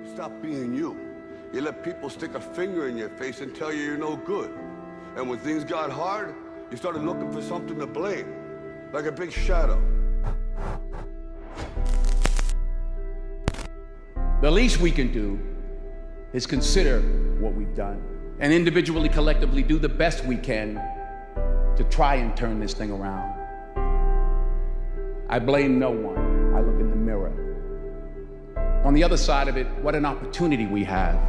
You stop being you. You let people stick a finger in your face and tell you you're no good. And when things got hard, you started looking for something to blame, like a big shadow. The least we can do is consider what we've done and individually, collectively do the best we can to try and turn this thing around. I blame no one. I look in the mirror. On the other side of it, what an opportunity we have,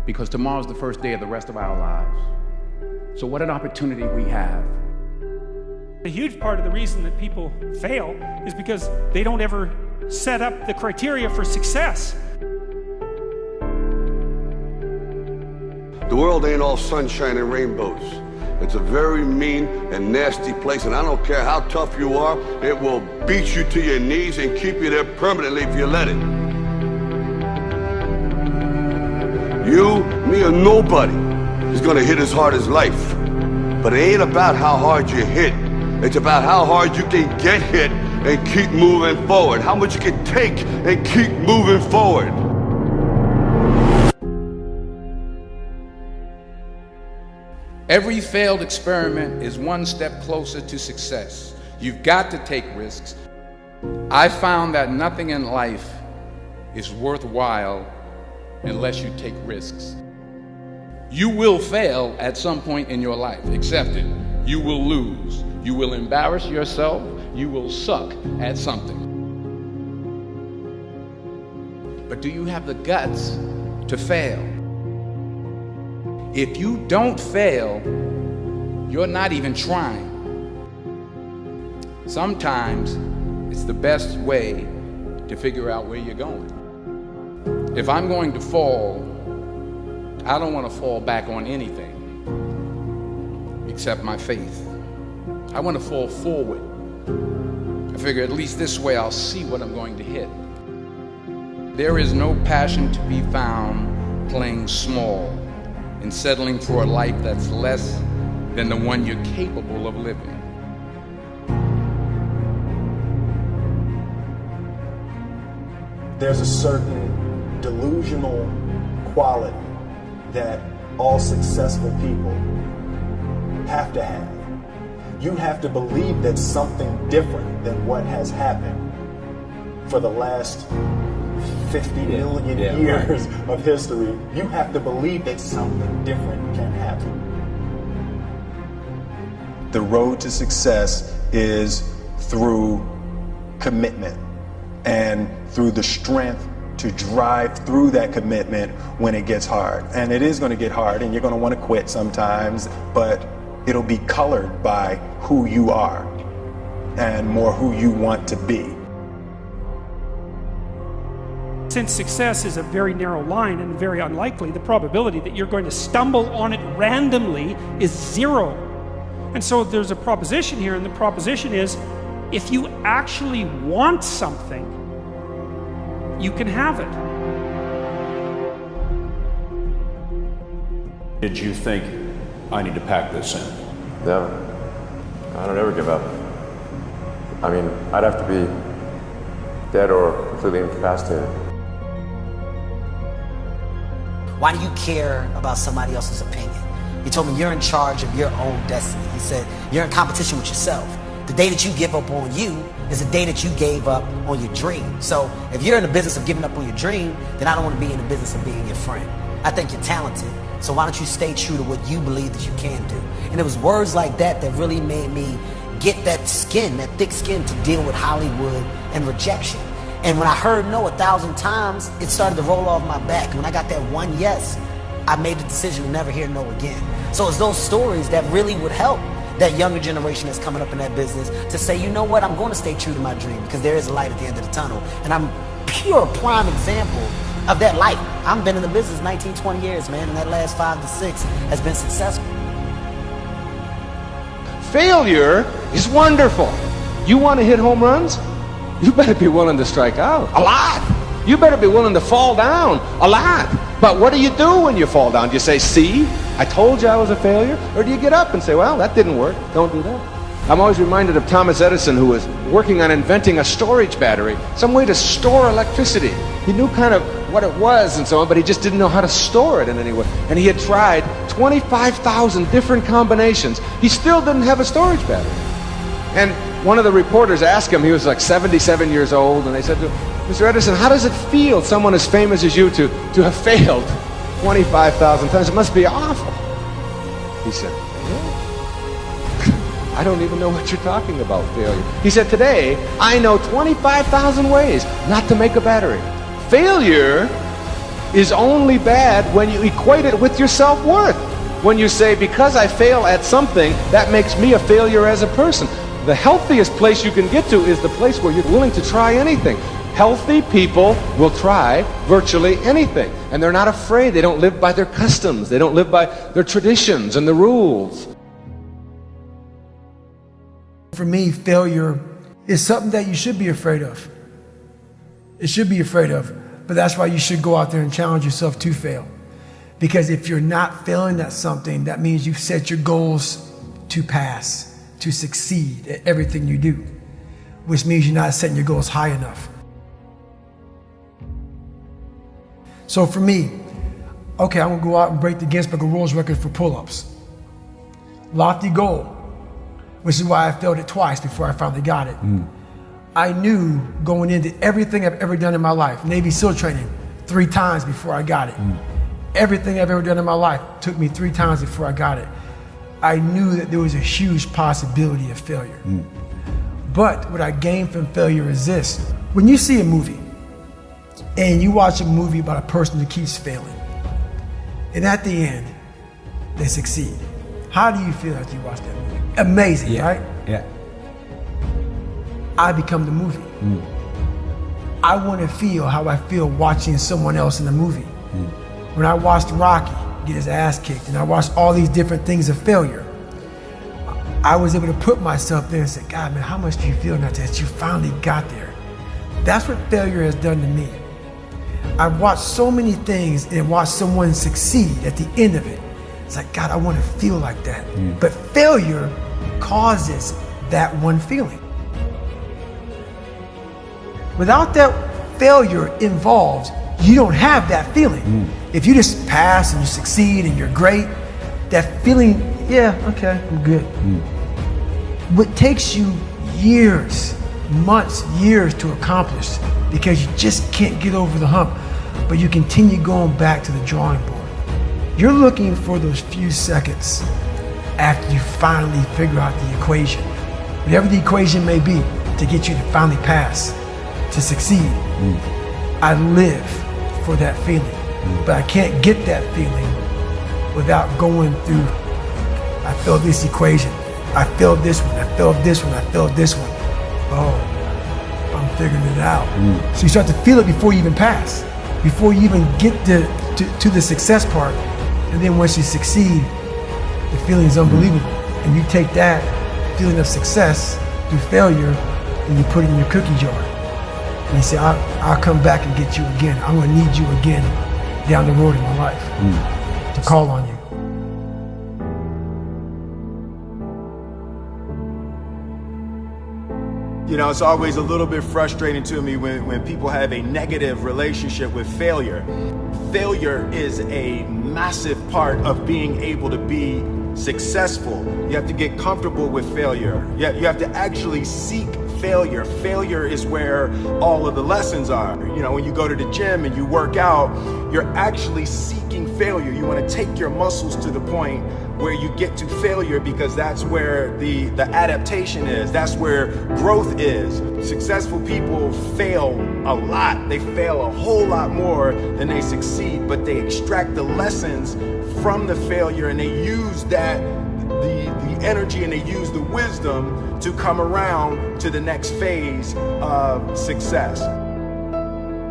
because tomorrow's the first day of the rest of our lives. So what an opportunity we have. A huge part of the reason that people fail is because they don't ever set up the criteria for success. The world ain't all sunshine and rainbows. It's a very mean and nasty place, and I don't care how tough you are, it will beat you to your knees and keep you there permanently if you let it. You, me, or nobody is gonna hit as hard as life. But it ain't about how hard you hit. It's about how hard you can get hit and keep moving forward. How much you can take and keep moving forward. Every failed experiment is one step closer to success. You've got to take risks. I found that nothing in life is worthwhile unless you take risks. You will fail at some point in your life, accept it. You will lose. You will embarrass yourself. You will suck at something. But do you have the guts to fail? If you don't fail, you're not even trying. Sometimes it's the best way to figure out where you're going. If I'm going to fall, I don't want to fall back on anything except my faith. I want to fall forward. I figure at least this way I'll see what I'm going to hit. There is no passion to be found playing small and settling for a life that's less than the one you're capable of living. There's a certain delusional quality that all successful people have to have. You have to believe that something different than what has happened for the last 50 million years of history. You have to believe that something different can happen. The road to success is through commitment and through the strength to drive through that commitment when it gets hard. And it is going to get hard and you're going to want to quit sometimes, but it'll be colored by who you are and more who you want to be. Since success is a very narrow line and very unlikely, the probability that you're going to stumble on it randomly is zero. And so there's a proposition here, and the proposition is, if you actually want something, you can have it. Did you think, I need to pack this in? No, I don't ever give up. I mean, I'd have to be dead or completely incapacitated. Why do you care about somebody else's opinion? He told me you're in charge of your own destiny. He said you're in competition with yourself. The day that you give up on you is the day that you gave up on your dream. So if you're in the business of giving up on your dream, then I don't want to be in the business of being your friend. I think you're talented, so why don't you stay true to what you believe that you can do? And it was words like that that really made me get that skin, that thick skin to deal with Hollywood and rejection. And when I heard no 1,000 times, it started to roll off my back. And when I got that one yes, I made the decision to never hear no again. So it's those stories that really would help that younger generation that's coming up in that business to say, you know what, I'm going to stay true to my dream because there is a light at the end of the tunnel. And I'm pure prime example of that light. I've been in the business 19, 20 years, man, and that last 5 to 6 has been successful. Failure is wonderful. You want to hit home runs? You better be willing to strike out a lot. You better be willing to fall down a lot. But what do you do when you fall down? Do you say, see, I told you I was a failure? Or do you get up and say, well, that didn't work. Don't do that. I'm always reminded of Thomas Edison, who was working on inventing a storage battery, some way to store electricity. He knew kind of what it was and so on, but he just didn't know how to store it in any way. And he had tried 25,000 different combinations. He still didn't have a storage battery. And one of the reporters asked him, he was like 77 years old, and they said to him, Mr. Edison, how does it feel, someone as famous as you, to have failed 25,000 times? It must be awful. He said, I don't even know what you're talking about, failure. He said, today, I know 25,000 ways not to make a battery. Failure is only bad when you equate it with your self-worth. When you say, because I fail at something, that makes me a failure as a person. The healthiest place you can get to is the place where you're willing to try anything. Healthy people will try virtually anything. And they're not afraid. They don't live by their customs. They don't live by their traditions and the rules. For me, failure is something that you should be afraid of. It should be afraid of. But that's why you should go out there and challenge yourself to fail. Because if you're not failing at something, that means you've set your goals to pass, to succeed at everything you do, which means you're not setting your goals high enough. So for me, okay, I'm gonna go out and break the Guinness Book of World Record for pull-ups. Lofty goal, which is why I failed it twice before I finally got it. I knew going into everything I've ever done in my life, Navy SEAL training 3 times before I got it. Everything I've ever done in my life took me 3 times before I got it. I knew that there was a huge possibility of failure. But what I gained from failure is this. When you see a movie, and you watch a movie about a person who keeps failing, and at the end, they succeed. How do you feel after you watch that movie? Amazing, right? Yeah. I become the movie. I want to feel how I feel watching someone else in the movie. When I watched Rocky get his ass kicked, and I watched all these different things of failure, I was able to put myself there and say, God, man, how much do you feel now that you finally got there? That's what failure has done to me. I've watched so many things and watched someone succeed at the end of it. It's like, God, I want to feel like that. But failure causes that one feeling. Without that failure involved, you don't have that feeling. If you just pass and you succeed and you're great, that feeling, yeah, okay, I'm good. What takes you years, months, years to accomplish, because you just can't get over the hump, but you continue going back to the drawing board. You're looking for those few seconds after you finally figure out the equation, whatever the equation may be, to get you to finally pass, to succeed. I live for that feeling, but I can't get that feeling without going through, I failed this equation, I failed this one, I failed this one, I failed this one. Oh, I'm figuring it out. So you start to feel it before you even pass, before you even get to the success part. And then once you succeed, the feeling is unbelievable. And you take that feeling of success through failure and you put it in your cookie jar. And you say, I'll come back and get you again. I'm gonna need you again down the road in my life to call on you. You know, it's always a little bit frustrating to me when people have a negative relationship with failure. Failure is a massive part of being able to be successful. You have to get comfortable with failure. You have to actually seek failure. Failure is where all of the lessons are. You know, when you go to the gym and you work out, you're actually seeking failure. You want to take your muscles to the point where you get to failure, because that's where the adaptation is. That's where growth is. Successful people fail a lot. They fail a whole lot more than they succeed, but they extract the lessons from the failure and they use that, the energy, and they use the wisdom to come around to the next phase of success.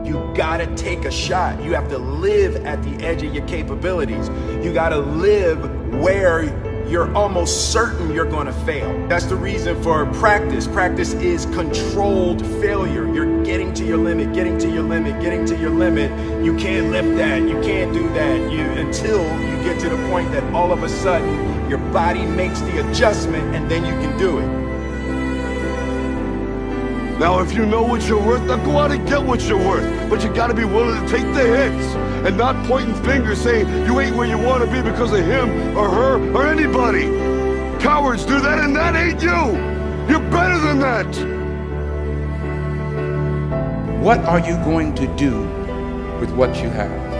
You gotta take a shot. You have to live at the edge of your capabilities. You gotta live where you're almost certain you're gonna fail. That's the reason for practice. Practice is controlled failure. You're getting to your limit, getting to your limit, getting to your limit. You can't lift that, you can't do that, until you get to the point that all of a sudden your body makes the adjustment and then you can do it. Now, if you know what you're worth, now go out and get what you're worth. But you gotta be willing to take the hits and not pointing fingers saying you ain't where you want to be because of him or her or anybody. Cowards do that, and that ain't you. You're better than that. What are you going to do with what you have?